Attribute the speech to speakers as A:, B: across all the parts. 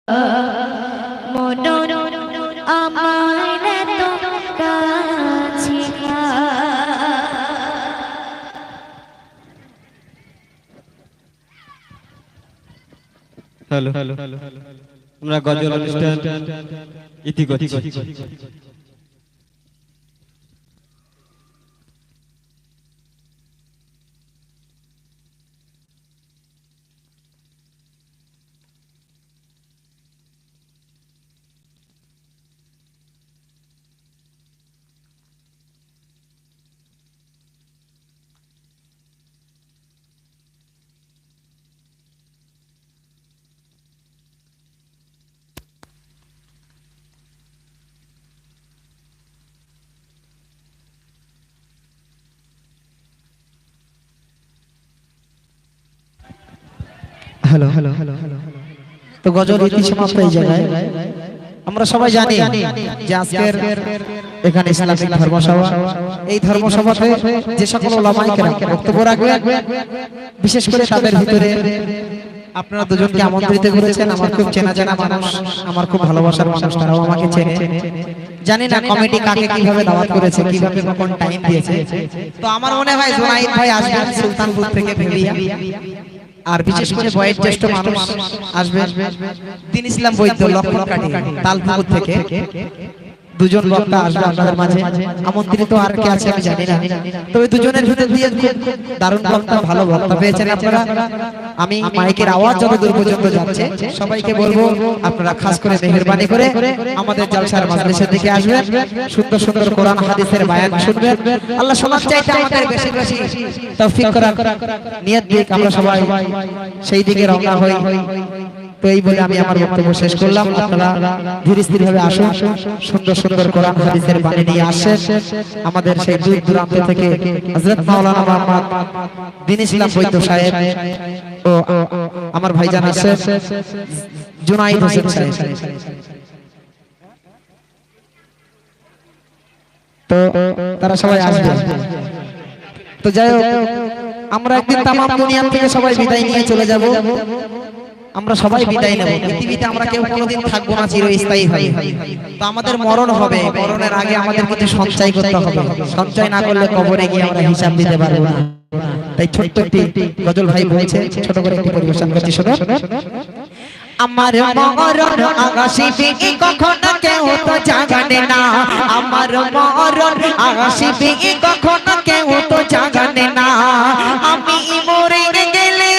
A: মনন আমার তো কাছে
B: হ্যালো আমরা গজল অনুষ্ঠান ইতি করছি।
C: হ্যালো তো গজল ইতি সমাপ্ত এই জায়গায়। আমরা সবাই জানি যে আজকের এখানে ইসলামিক ধর্মসভা, এই ধর্মসভাতে যে সকল ওলামায়ে কেরাম বক্তব্য রাখবেন, বিশেষ করে তাদের ভিতরে আপনারা দুজনকে আমন্ত্রিত করেছেন। আমার খুব চেনা জানা মানুষ, আমার খুব ভালোবাসার মানুষ, তারাও আমাকে চেনে। জানি না কমিটি কাকে কিভাবে দাওয়াত করেছে, কিভাবে কখন টাইম দিয়েছে। তো আমার মনে হয় জুনাইদ ভাই আসবেন সুলতানপুর থেকে ভেলিয়া, আর বিশেষ করে বয়োজ্যেষ্ঠ মানুষ আসবে দিন ইসলাম বৈদ্য লক্ষণকাঠি তালপুকুর থেকে। দুজন বক্তা আসবে আপনাদের মাঝে, আমন্ত্রিত আর কে আছে আমি জানি না। তবে দুজনের ভিতর দিয়ে দারুণ বক্তা, ভালো বক্তা পেয়েছেন আপনারা। আমি মাইকের আওয়াজ যতদূর পর্যন্ত যাচ্ছে সবাইকে বলবো আপনারা খাস করে মেহেরবানি করে আমাদের জলসার মাজলিসের দিকে আসবেন, সুন্দর সুন্দর কোরআন হাদিসের বায়ান শুনবেন। আল্লাহ শোনার চাইতে আমাদের বেশি বেশি তৌফিক করার নিয়ত দিক, আমরা সবাই সেই দিকে রওনা হই। তো এই বলে আমি আমার বক্তব্য শেষ করলাম। আপনারা ধীরে স্থির ভাবে আসুন, সুন্দর সুন্দর কোরআন হাদিসের বাণী নিয়ে আসেন। আমাদের সেই দূর দূরান্ত থেকে হযরত মাওলানা মুহাম্মদ দিন ইসলাম বৈদ্য সাহেব ও আমার ভাইজান আছে জুনাইদ হোসেন সাহেব। তো তারা সবাই আসবে। তো যাই হোক, আমরা একদিন তামাম দুনিয়া থেকে সবাই বিদায় নিয়ে চলে যাব। আমরা সবাই বিদায় নেব। পৃথিবীতে আমরা কেউ কোনোদিন থাকবো না চিরস্থায়ী হয়ে। তো আমাদের মরণ হবে, মরণের আগে আমাদের কিছু সঞ্চয় করতে হবে। সঞ্চয় না করলে কবরে গিয়ে আমরা হিসাব দিতে পারবো না। তাই ছোট্ট একটি গজল ভাই বলছে, ছোট করে একটি পরিবেশন করছি, শোনো। আমার মরণ আকাশে কখনো কেউ তো জানে না, আমার মরণ আকাশে কখনো কেউ তো জানে না। আমি মরে গেলে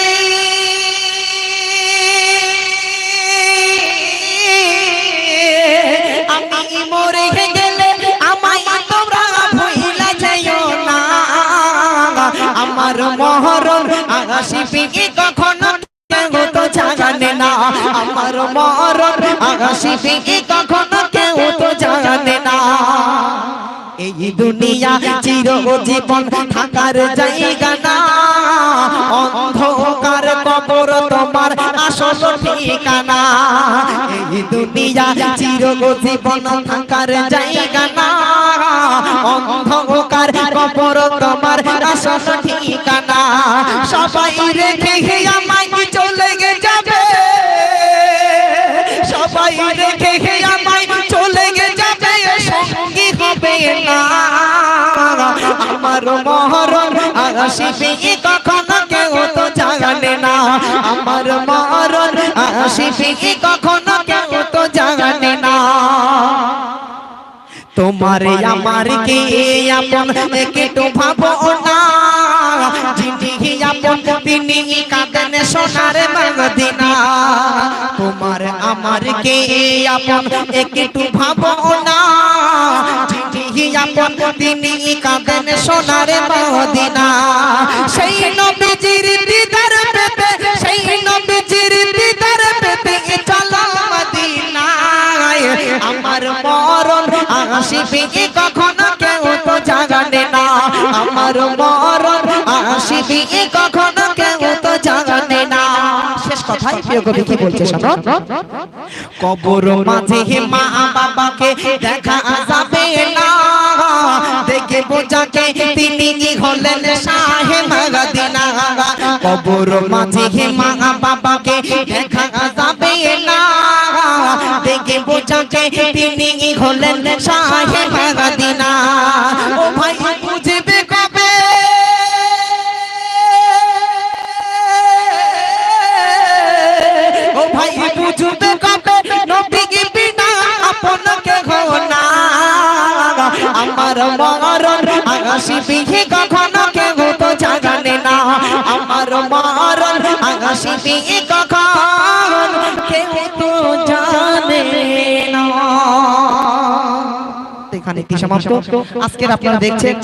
C: মরে গেলে আমায় তোমরা ভুইলা যাইও না। আমার মরণ আকাশে কখনো কেউ তো জানে না, আমার মরণ আকাশে কখনো কেউ তো জানে না। এই দুনিয়া চিরজীবন থাকার জায়গা না, অন্ধকার কবর তোমার আসল ঠিকানা। এই দুনিয়া চিরজীবন থাকার জায়গা না, অন্ধকার কবর তোমার আসল ঠিকানা। সবাই রেখে আমায় চলে যাবে, সবাই রেখে আমায় চলে যাবে, সঙ্গী হবে না। আমার মরণ আকাশে কখনো কেউ তো জানে না, আমার মরণ আকাশে কখনো কেউ তো জানে না। তোমার আমার কে আপন একটু ভাবো না, যিনি আপন তিনি কাঁদেন সোনার মদিনা। তোমার আমার কে আপন একটু ভাবো না, যিনি আপন তিনি কাঁদেন সোনার মদিনা। সেই নবীজির দিদার পেতে, সেই নবীজির দিদার পেতে চলো মদিনায়। আমার মরণ আকাশে কখনো কেউ তো জানে না, আমার মরণ আকাশে কখনো কেউ তো জানে না। শেষ কথাই প্রিয় কবি কি বলছে শোনো। কবর মাঝে মা বাবাকে দেখা যাবে না, দেখে বোঝাকে তিনি হলেন শাহে মদিনা। কবর মাঝে মা বাবাকে দেখা যাবে না, বোঝাকে তিনি হলেন শাহে মদিনা ও ভাই বুঝবে কবে ও ভাই বুঝবে কবে নবী বিনা আপনকে ঘনা আমার মরণ আগাসিবি কখনো কেউ তো জানে না আমার মরণ আগাসিবি কখন কেউ তো জানে না এখানে কি সমাপ্ত আজকের আপনারা দেখছেন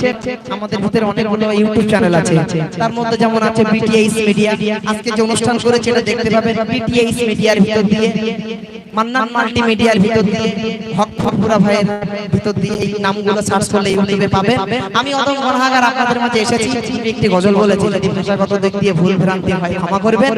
C: আমাদের ভিতরে অনেকগুলো ইউটিউব চ্যানেল আছে তার মধ্যে যেমন আছে বিটিএইচ মিডিয়া আজকে যে অনুষ্ঠান করেছে এটা দেখতে পাবেন বিটিএইচ মিডিয়ার ভিতর দিয়ে মান্নান মাল্টিমিডিয়ার ভিতর দিয়ে হক ফকপুরা ভাইয়ের ভিতর দিয়ে এই নামগুলো সার্চ করলে ইউটিউবে পাবেন আমি অদম গণহাগার আপনাদের মাঝে এসেছি একটি গজল বলেছি যদি ভাষাগত দিক দিয়ে ভুল ভ্রান্তি হয় ক্ষমা করবেন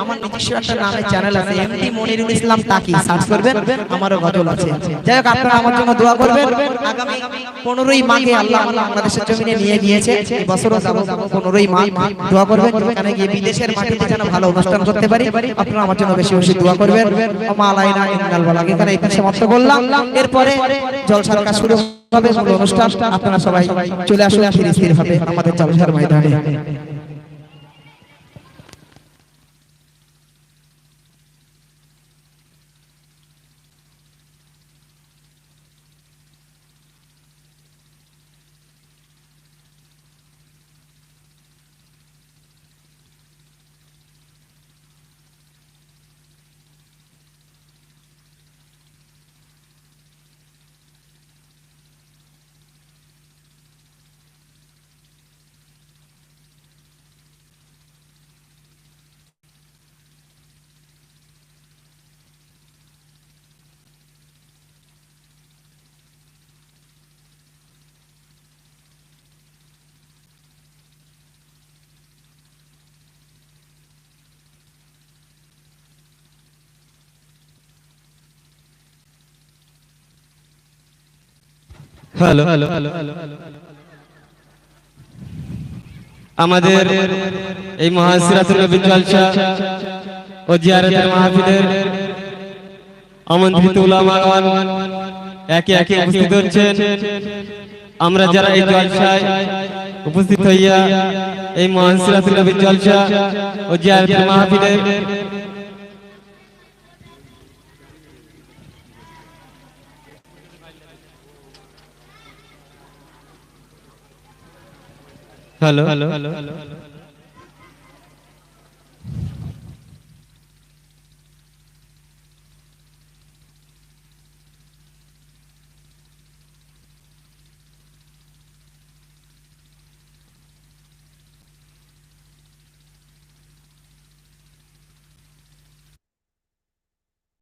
C: আমার নিজস্ব একটা নামের চ্যানেল আছে এমডি মনিরুল ইসলাম তাকি সার্চ করবেন আমারও গজল আছে যাই হোক আপনারা আমার জন্য দোয়া করবেন আগামী 15ই মাঘে আল্লাহ বাংলাদেশের জমিনে নিয়ে গিয়েছে এই বছরও যাব 15ই মাঘ দোয়া করবেন এখানে গিয়ে বিদেশের মাটিতে যেন ভালো অনুষ্ঠান করতে পারি আপনারা আমার জন্য বেশি বেশি দোয়া করবেন ওমা আলাইনা ইন্নাল বালাগ এখানে এই সমাপ্ত করলাম এরপরে জলসার কাজ শুরু হবে অনুষ্ঠান আপনারা সবাই চলে আসুন স্থির ভাবে আমাদের জলসার ময়দানে
B: হ্যালো আমাদের এই মহাসিরাতুল নবী জলসা ও জিয়ারতের মাহফিলের আমন্ত্রিত উলামাগণ একে একে উপস্থিত হচ্ছেন আমরা যারা এই জলসায় উপস্থিত হইয়া এই মহাসিরাতুল নবী জলসা ও জিয়ারতের মাহফিলের হ্যালো